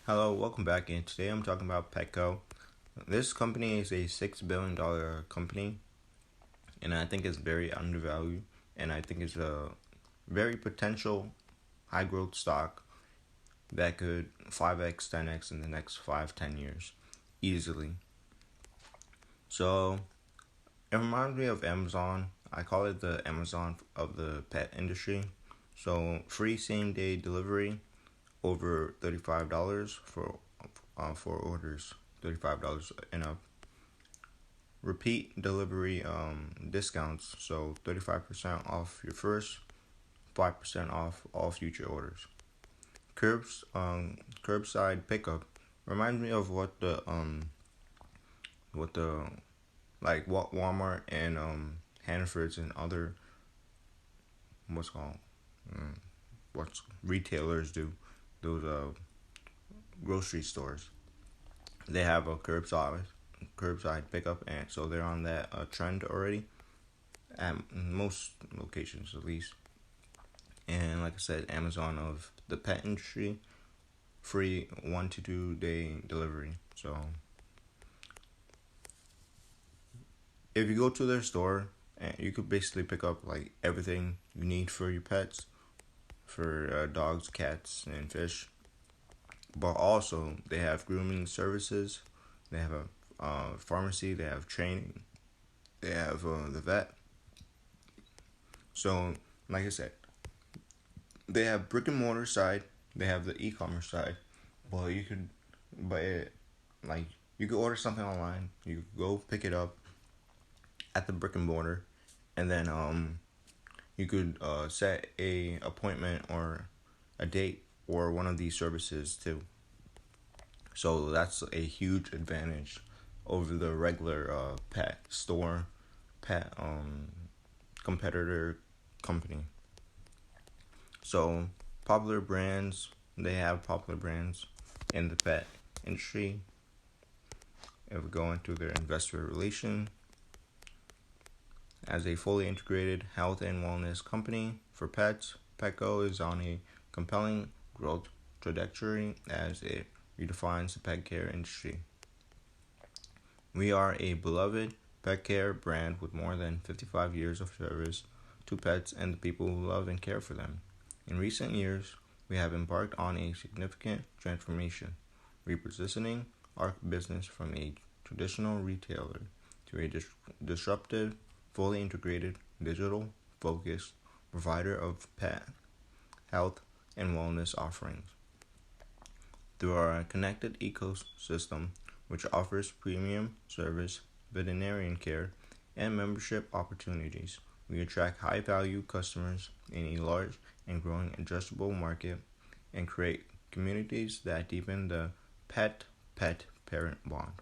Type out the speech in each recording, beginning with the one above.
Hello, welcome back. And today I'm talking about Petco. This company is a $6 billion company, and I think it's very undervalued. And I think it's a very potential high growth stock that could 5x, 10x in the next 5, 10 years easily. So it reminds me of Amazon. I call it the Amazon of the pet industry. So free same day delivery over $35 for orders, $35 and up. Repeat delivery discounts, so 35% off your first, 5% off all future orders. Curbside pickup reminds me of what the like what Walmart and Hannaford's and other what's called what's retailers do. Those grocery stores, they have a curbside pickup, and so they're on that trend already at most locations at least. And like I said, Amazon of the pet industry, free 1 to 2 day delivery. So if you go to their store, and you could basically pick up like everything you need for your pets, for dogs, cats, and fish. But also they have grooming services. They have a pharmacy. They have training. They have the vet. So like I said, they have brick and mortar side. They have the e-commerce side. Well, like you could order something online. You could go pick it up at the brick and mortar, and then you could set a appointment or a date or one of these services too. So that's a huge advantage over the regular pet store, pet competitor company. So popular brands, they have popular brands in the pet industry. If we go into their investor relation, as a fully integrated health and wellness company for pets, Petco is on a compelling growth trajectory as it redefines the pet care industry. We are a beloved pet care brand with more than 55 years of service to pets and the people who love and care for them. In recent years, we have embarked on a significant transformation, repositioning our business from a traditional retailer to a disruptive, fully integrated, digital focused provider of pet health and wellness offerings. Through our connected ecosystem, which offers premium service, veterinarian care, and membership opportunities, we attract high value customers in a large and growing addressable market and create communities that deepen the pet parent bond.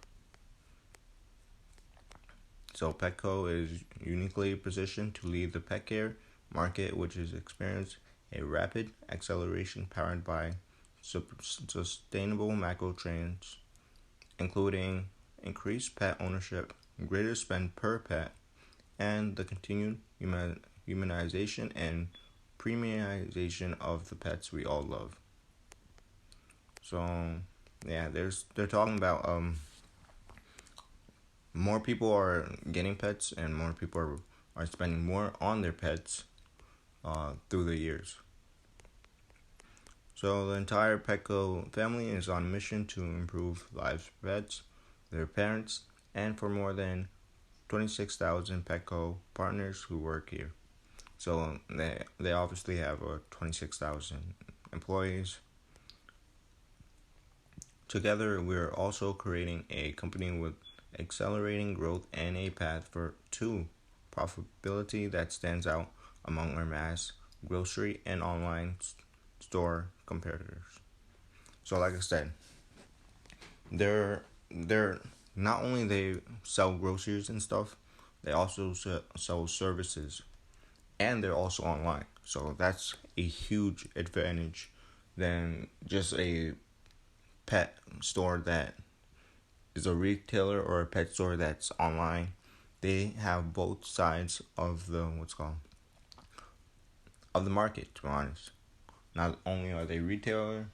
So Petco is uniquely positioned to lead the pet care market, which has experienced a rapid acceleration powered by sustainable macro trends, including increased pet ownership, greater spend per pet, and the continued humanization and premiumization of the pets we all love. So yeah, they're talking about more people are getting pets and more people are spending more on their pets through the years. So the entire Petco family is on a mission to improve lives for pets, their parents, and for more than 26,000 Petco partners who work here. So they obviously have 26,000 employees. Together, we're also creating a company with accelerating growth and a path to profitability that stands out among our mass grocery and online store competitors. So like I said, they're not only they sell groceries and stuff, they also sell services, and they're also online. So that's a huge advantage than just a pet store that is a retailer or a pet store that's online. They have both sides of the market, to be honest. Not only are they retailer,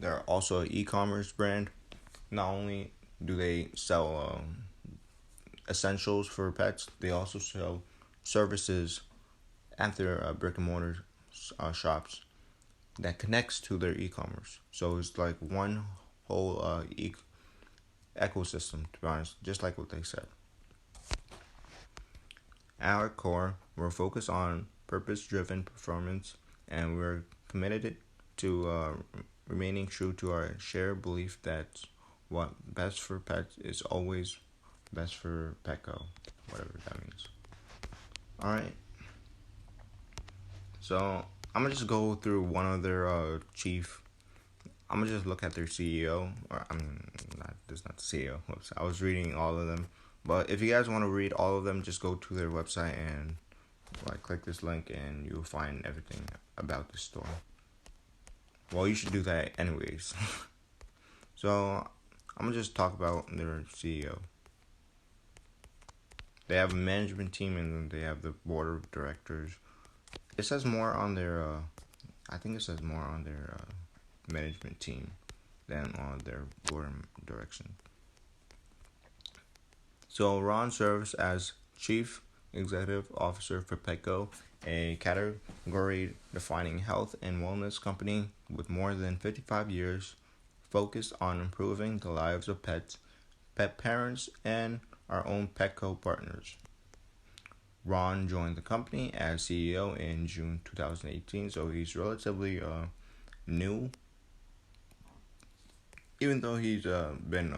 They're also an e-commerce brand. Not only do they sell essentials for pets, they also sell services at their brick and mortar shops that connects to their e-commerce. So it's like one whole ecosystem, to be honest, just like what they said. At our core, we're focused on purpose-driven performance, and we're committed to remaining true to our shared belief that what best for pets is always best for Petco, whatever that means. All right. So I'm gonna just go through one of their chief. I'm gonna just look at their CEO, or I mean, not this, not the CEO. Whoops, I was reading all of them, but if you guys want to read all of them, just go to their website and like click this link, and you'll find everything about the store. Well, you should do that anyways. So I'm gonna just talk about their CEO. They have a management team, and then they have the board of directors. It says more on their, I think it says more on their management team than on their board of direction. So Ron serves as Chief Executive Officer for Petco, a category-defining health and wellness company with more than 55 years focused on improving the lives of pets, pet parents, and our own Petco partners. Ron joined the company as CEO in June 2018, so he's relatively new. Even though he's been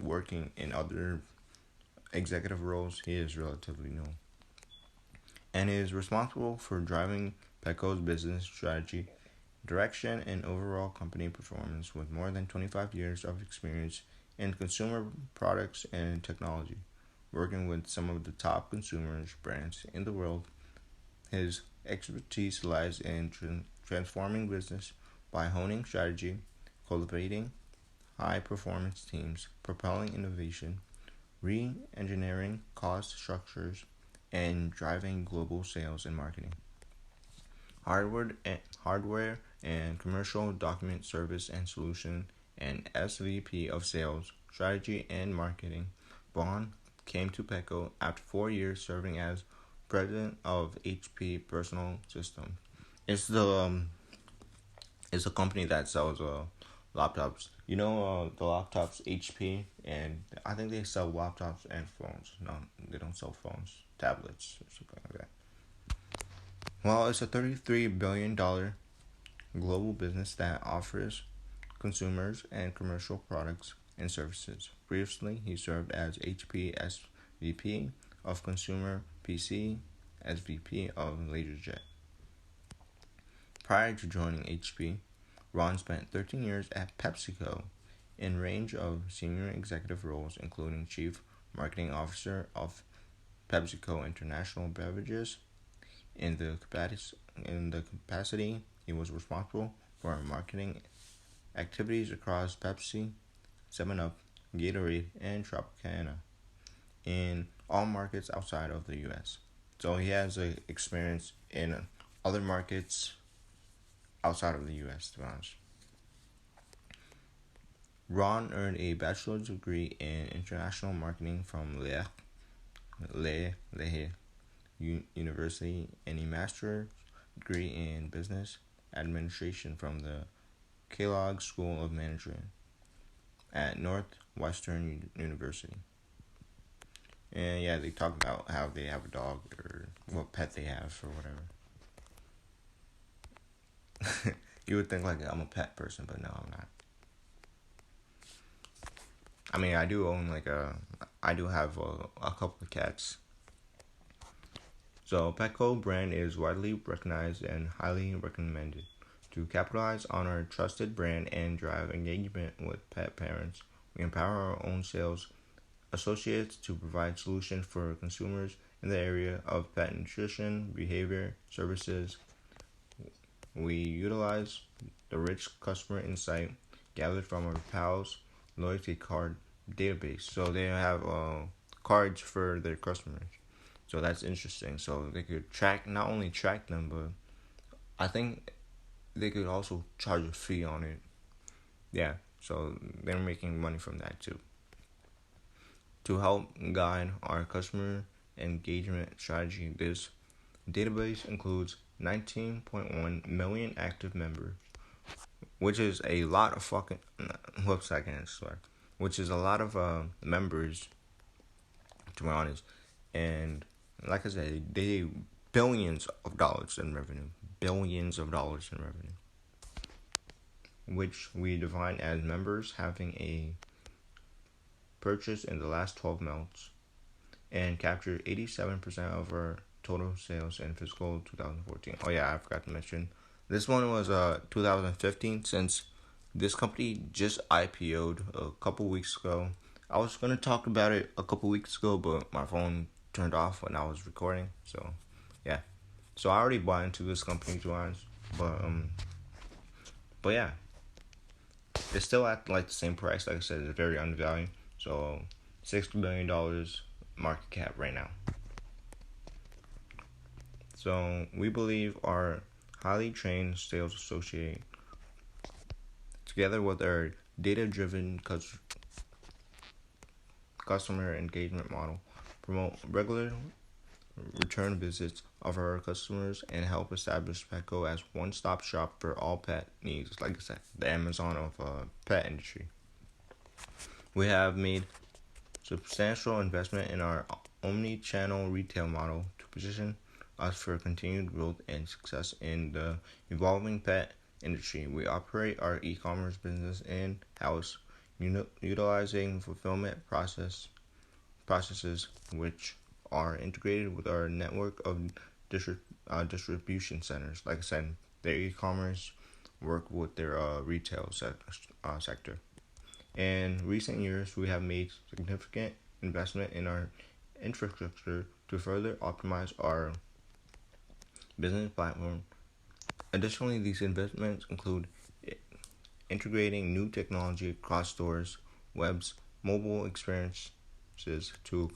working in other executive roles, he is relatively new. And he is responsible for driving Petco's business strategy, direction, and overall company performance with more than 25 years of experience in consumer products and technology. Working with some of the top consumer brands in the world, his expertise lies in transforming business by honing strategy, cultivating high-performance teams, propelling innovation, re-engineering cost structures, and driving global sales and marketing. Hardware and commercial document service and solution, and SVP of sales, strategy, and marketing. Vaughn came to Petco after 4 years serving as president of HP Personal Systems. It's a company that sells laptops. You know the laptops HP, and I think they sell laptops and phones. No, they don't sell phones, tablets or something like that. Well, it's a $33 billion global business that offers consumers and commercial products and services. Previously, he served as HP SVP of Consumer PC, SVP of LaserJet. Prior to joining HP, Ron spent 13 years at PepsiCo in range of senior executive roles, including Chief Marketing Officer of PepsiCo International Beverages. In the capacity, he was responsible for marketing activities across Pepsi, 7-Up, Gatorade, and Tropicana in all markets outside of the U.S. So he has experience in other markets outside of the U.S., to be honest. Ron earned a bachelor's degree in international marketing from Le University and a master's degree in business administration from the Kellogg School of Management at Northwestern University. And yeah, they talk about how they have a dog or what pet they have or whatever. You would think like I'm a pet person, but no, I'm not. I mean, I do own I do have a couple of cats. So Petco brand is widely recognized and highly recommended. To capitalize on our trusted brand and drive engagement with pet parents, we empower our own sales associates to provide solutions for consumers in the area of pet nutrition, behavior, services. We utilize the rich customer insight gathered from our PALS loyalty card database. So they have cards for their customers. So that's interesting. So they could not only track them, but I think they could also charge a fee on it. yeah, so they're making money from that too. To help guide our customer engagement strategy, this database includes 19.1 million active members, which is a lot of fucking. Whoops, I can't swear. Which is a lot of members, to be honest. And like I said, they billions of dollars in revenue. Billions of dollars in revenue. Which we define as members having a purchase in the last 12 months and captured 87% of our total sales in fiscal 2014. Oh yeah, I forgot to mention. This one was 2015 since this company just IPO'd a couple weeks ago. I was going to talk about it a couple weeks ago, but my phone turned off when I was recording. So, yeah. So I already bought into this company, to be honest. But yeah, it's still at like the same price. Like I said, it's very undervalued. So $60 billion market cap right now. So we believe our highly trained sales associate, together with our data-driven customer engagement model, promote regular return visits of our customers and help establish Petco as one-stop shop for all pet needs. Like I said, the Amazon of pet industry. We have made substantial investment in our omni-channel retail model to position us for continued growth and success in the evolving pet industry. We operate our e-commerce business in-house, utilizing fulfillment processes which are integrated with our network of distribution centers. Like I said, their e-commerce work with their retail sector. In recent years, we have made significant investment in our infrastructure to further optimize our business platform. Additionally, these investments include integrating new technology across stores, webs, mobile experiences to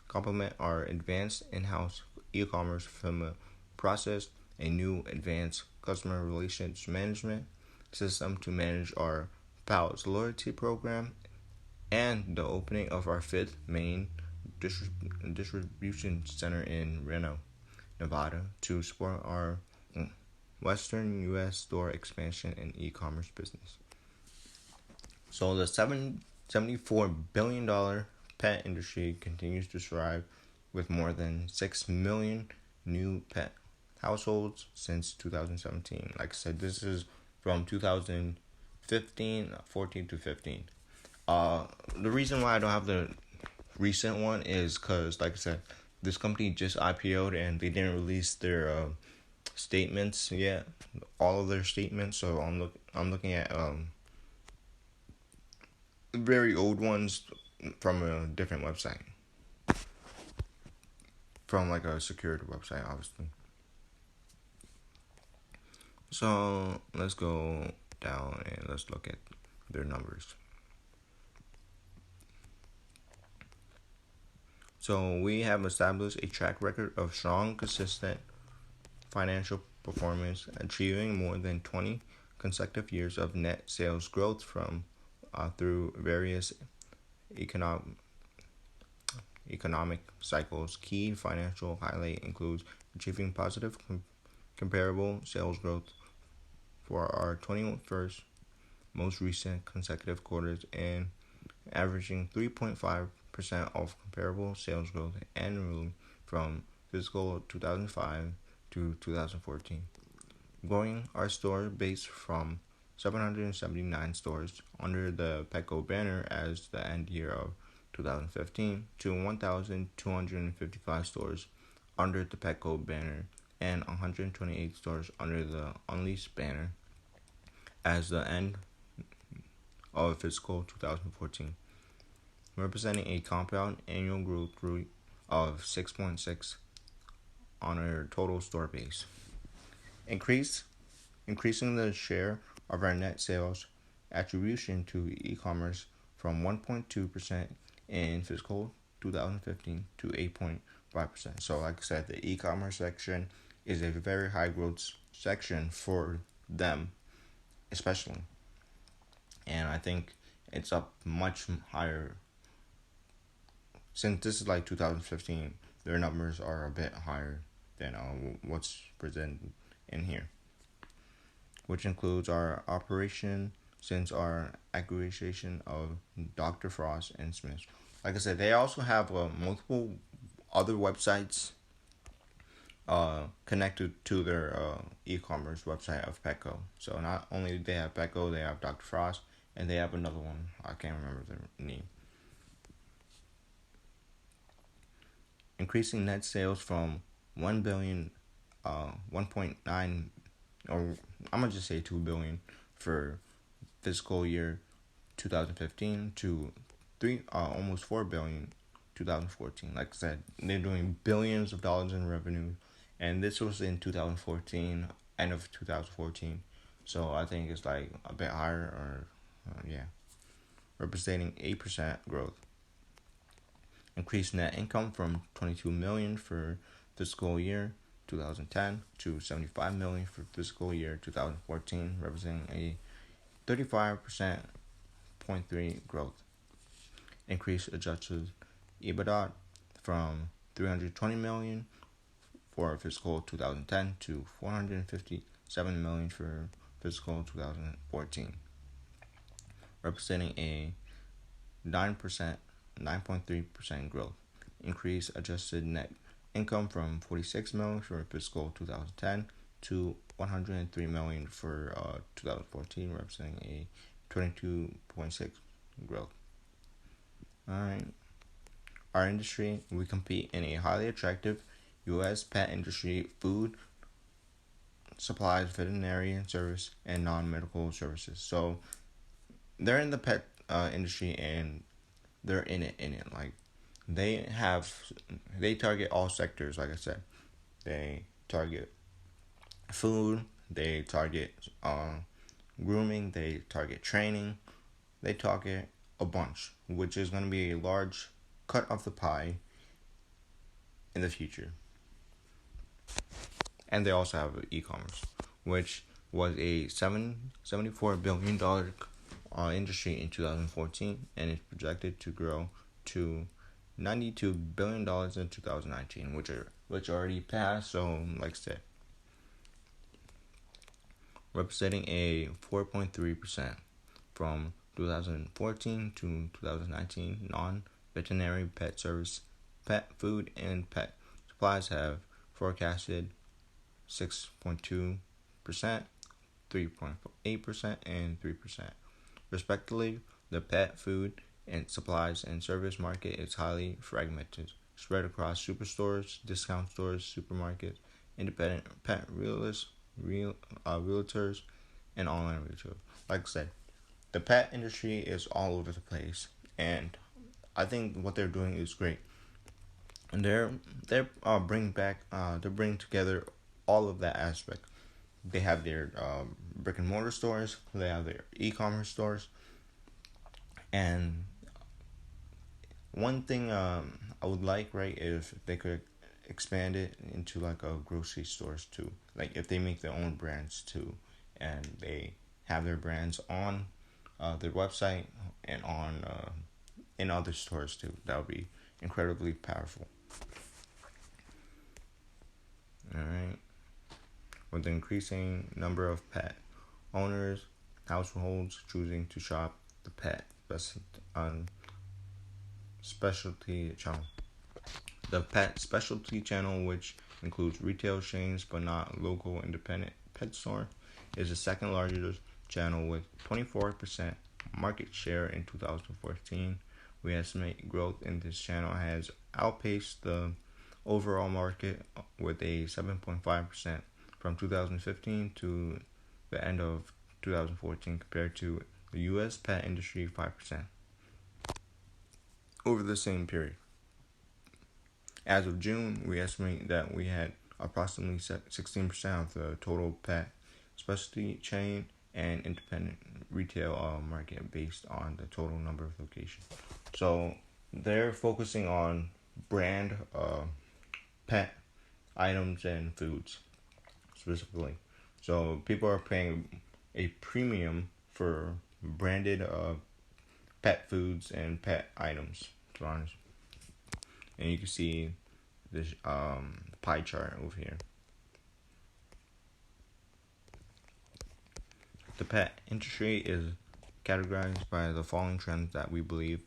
complement our advanced in-house e-commerce fulfillment process, a new advanced customer relations management system to manage our Pals loyalty program, and the opening of our fifth main distribution center in Reno, Nevada, to support our Western U.S. store expansion and e-commerce business. So the $74 billion pet industry continues to thrive with more than 6 million new pet households since 2017. Like I said, this is from 2014 to 15. The reason why I don't have the recent one is because, like I said, this company just IPO'd and they didn't release their statements yet, all of their statements. So I'm looking at very old ones from a different website, from like a secured website, obviously. So let's go down and let's look at their numbers. So we have established a track record of strong, consistent financial performance, achieving more than 20 consecutive years of net sales growth from through various economic cycles. Key financial highlight includes achieving positive comparable sales growth for our 21st most recent consecutive quarters and averaging 3.5% of comparable sales growth annually from fiscal 2005 to 2014. Growing our store base from 779 stores under the Petco banner as the end year of 2015 to 1,255 stores under the Petco banner and 128 stores under the Unleashed banner as the end of fiscal 2014, representing a compound annual growth rate of 6.6 on our total store base. Increasing the share of our net sales attribution to e-commerce from 1.2% in fiscal 2015 to 8.5%. So like I said, the e-commerce section is a very high growth section for them, especially. I think it's up much higher. Since this is like 2015, their numbers are a bit higher than what's presented in here, which includes our operation since our acquisition of Dr. Frost and Smith. Like I said, they also have multiple other websites connected to their e-commerce website of Petco. So not only do they have Petco, they have Dr. Frost, and they have another one. I can't remember the name. Increasing net sales from 1 billion, 1.9, or I'm gonna just say 2 billion for fiscal year 2015 to almost 4 billion 2014. Like I said, they're doing billions of dollars in revenue, and this was in 2014, end of 2014. So I think it's like a bit higher, or representing 8% growth. Increased net income from 22 million for fiscal year 2010 to 75 million for fiscal year 2014, representing a 35.3% growth. Increased adjusted EBITDA from 320 million for fiscal 2010 to 457 million for fiscal 2014, representing a 9.3% growth. Increased adjusted net income from 46 million for fiscal 2010 to 103 million for 2014, representing a 22.6% growth. Alright. Our industry, we compete in a highly attractive U.S. pet industry, food, supplies, veterinary service, and non-medical services. So they're in the pet industry, and they're in it. Like they target all sectors. Like I said, they target food, they target grooming, they target training, they target a bunch, which is going to be a large cut of the pie in the future. And they also have e-commerce, which was a $74 billion industry in 2014, and is projected to grow to $92 billion in 2019, which already passed. So, like I said, representing a 4.3% from 2014 to 2019. Non-veterinary pet service, pet food, and pet supplies have forecasted 6.2%, 3.8%, and 3%, respectively. The pet food and supplies and service market is highly fragmented, spread across superstores, discount stores, supermarkets, independent pet realtors, and online retailers. Like I said, the pet industry is all over the place, and I think what they're doing is great. And they're bringing together all of that aspect. They have their brick and mortar stores, they have their e-commerce stores, and one thing I would like, right, if they could expand it into like a grocery stores too. Like if they make their own brands too, and they have their brands on their website and on in other stores too. That would be incredibly powerful. Alright. With the increasing number of pet owners, households choosing to shop the pet specialty channel. The pet specialty channel, which includes retail chains but not local independent pet store, is the second largest channel with 24% market share in 2014. We estimate growth in this channel has outpaced the overall market with a 7.5% from 2015 to the end of 2014, compared to the U.S. pet industry 5% over the same period. As of June, we estimate that we had approximately 16% of the total pet specialty chain and independent retail market based on the total number of locations. So they're focusing on brand pet items and foods specifically. So people are paying a premium for branded pet foods and pet items, to be honest. And you can see this pie chart over here. The pet industry is categorized by the following trends that we believe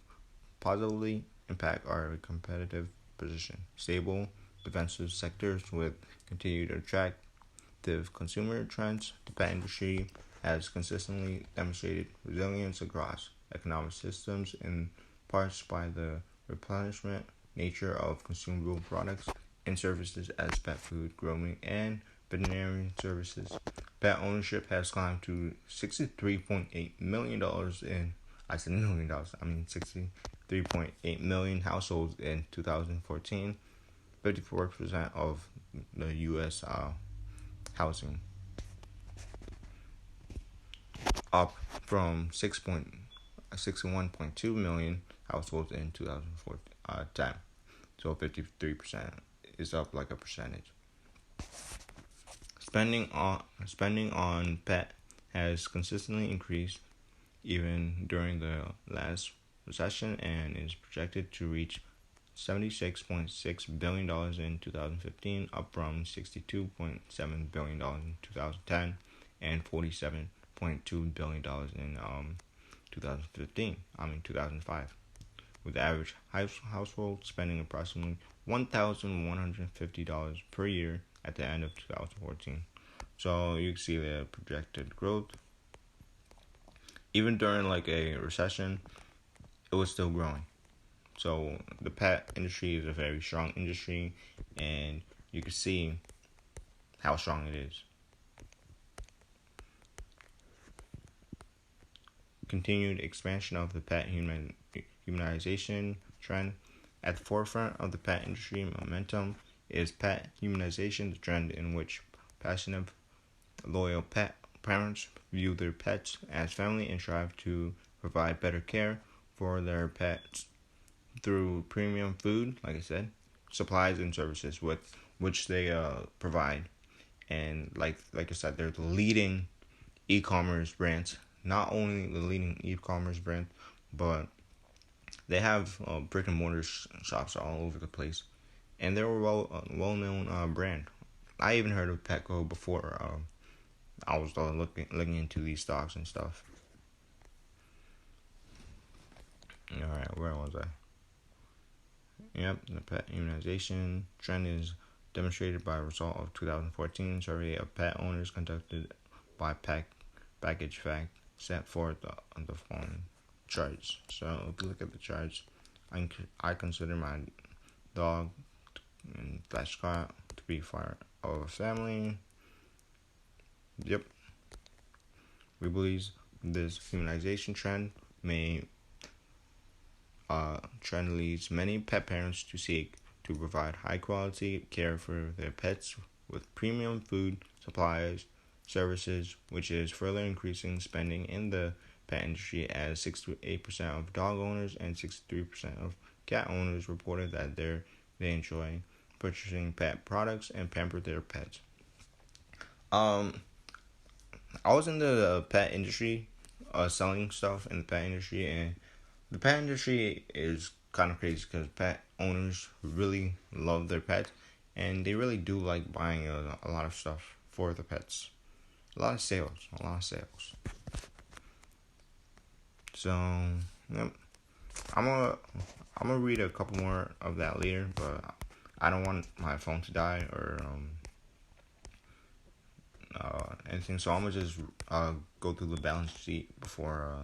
positively impact our competitive position. Stable, defensive sectors with continued attractive consumer trends. The pet industry has consistently demonstrated resilience across economic systems, in parts by the replenishment nature of consumable products and services as pet food, grooming, and veterinary services. Pet ownership has climbed to $63.8 million in, I said $1 million, I mean 63.8 million households in 2014, 54% of the U.S. Housing, up from 61.2 million households in 2010. So 53% is up like a percentage. Spending on pet has consistently increased even during the last recession and is projected to reach $76.6 billion in 2015, up from $62.7 billion in 2010 and $47.2 billion in 2005, with the average household spending approximately $1,150 per year at the end of 2014. So you can see the projected growth. Even during like a recession, it was still growing. So the pet industry is a very strong industry, and you can see how strong it is. Continued expansion of the pet humanization trend. At the forefront of the pet industry momentum is pet humanization, the trend in which passionate, loyal pet parents view their pets as family and strive to provide better care for their pets through premium food, like I said, supplies and services with which they provide. And like I said, they're the leading e-commerce brands. Not only the leading e-commerce brand, but they have brick and mortar shops all over the place, and they're a well-known brand. I even heard of Petco before I was looking into these stocks and stuff. All right, where was I? Yep, the pet immunization trend is demonstrated by a result of 2014 survey of pet owners conducted by Package Fact, set forth on the following charts. So if you look at the charts, I consider my dog and Flashcart to be part of a family. Yep. We believe this humanization trend leads many pet parents to seek to provide high quality care for their pets with premium food, supplies, services, which is further increasing spending in the pet industry, as 68% of dog owners and 63% of cat owners reported that they enjoy purchasing pet products and pamper their pets. I was in the pet industry, selling stuff in the pet industry, and the pet industry is kind of crazy because pet owners really love their pets, and they really do like buying a lot of stuff for the pets. A lot of sales. So, yep. I'm gonna read a couple more of that later, but I don't want my phone to die or anything. So I'm gonna just go through the balance sheet before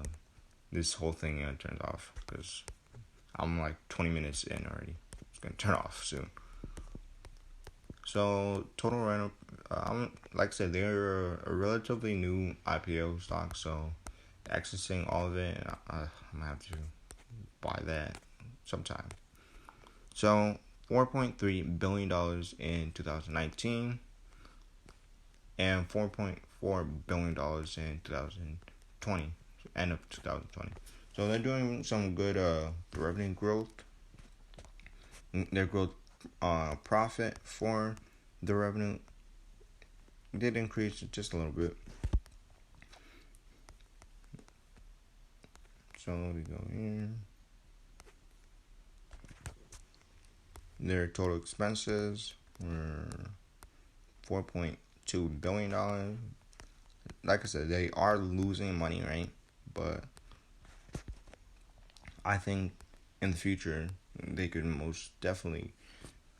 this whole thing turns off, because I'm like 20 minutes in already. It's gonna turn off soon. So total rental, like I said, they're a relatively new IPO stock, so accessing all of it, I'm gonna have to buy that sometime. So $4.3 billion in 2019 and $4.4 billion in 2020, end of 2020. So they're doing some good revenue growth. Their growth profit for the revenue did increase just a little bit. So we go here. Their total expenses were $4.2 billion. Like I said, they are losing money, right? But I think in the future they could most definitely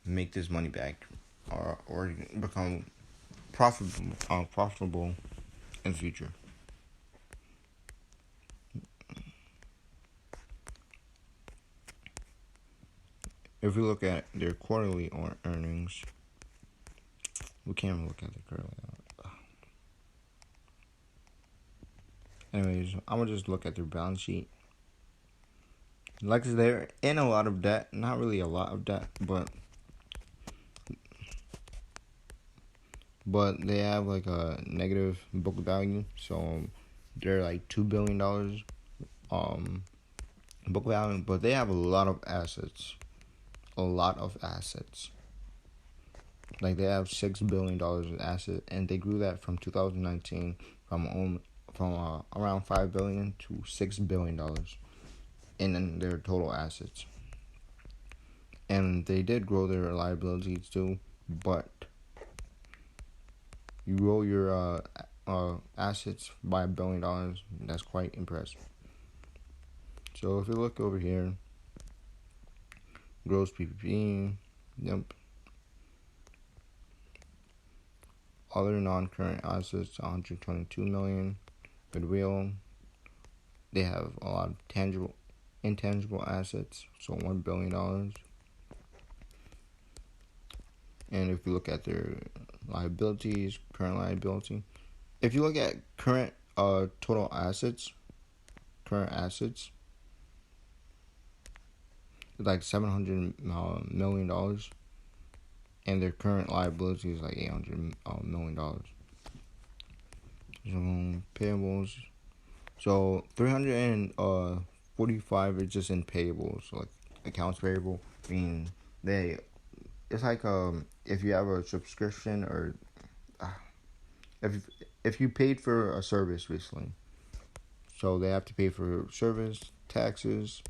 make this money back, or become profitable in the future. If we look at their quarterly earnings, we can't even look at the quarterly. Anyways, I'm gonna just look at their balance sheet. Like I said, they're in a lot of debt. Not really a lot of debt, but they have like a negative book value. So they're like $2 billion book value, but they have a lot of assets. Like they have $6 billion in assets, and they grew that from 2019 from around $5 billion to $6 billion in their total assets. And they did grow their liabilities too, but you grow your assets by $1 billion. That's quite impressive. So if you look over here, gross PPP, yep. Other non-current assets, $122 million. Goodwill. They have a lot of intangible assets, so $1 billion. And if you look at their liabilities, current liability, if you look at current total assets, it's like $700 million, and their current liability is like $800 million. So payables, so 345 is just in payables, so like accounts payable. I mean, it's like if you have a subscription, or if you paid for a service recently, so they have to pay for service, taxes,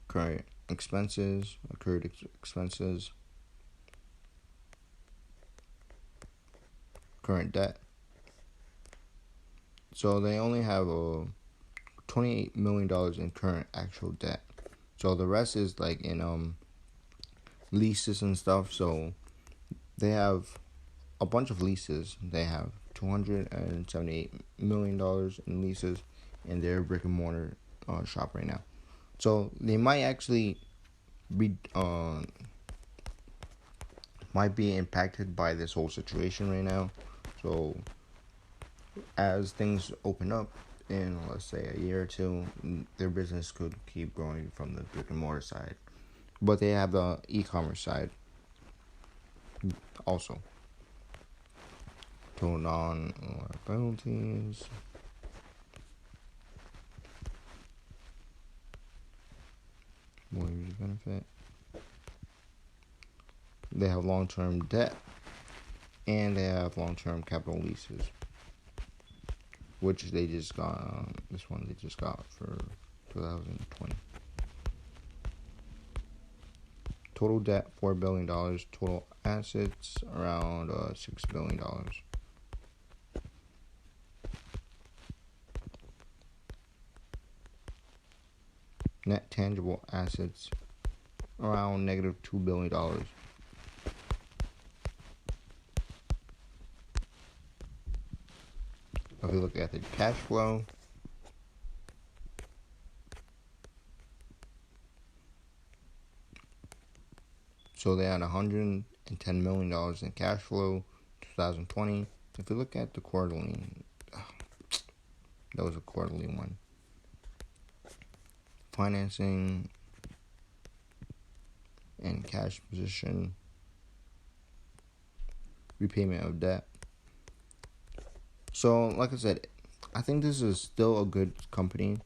current expenses, accrued expenses, current debt. So they only have $28 million in current actual debt. So the rest is like in leases and stuff. So they have a bunch of leases. They have $278 million in leases in their brick and mortar shop right now. So they might actually be impacted by this whole situation right now. So as things open up in, let's say, a year or two, their business could keep growing from the brick and mortar side. But they have the eCommerce side also. Total non-penalties. Mortgage benefit. They have long-term debt, and they have long-term capital leases, which they just got. This one they just got for 2020. Total debt $4 billion. Total assets around $6 billion. Net tangible assets around negative $2 billion. If we look at the cash flow, so they had $110 million in cash flow 2020. If we look at the quarterly, that was a quarterly one. Financing and cash position, repayment of debt. So, like I said, I think this is still a good company.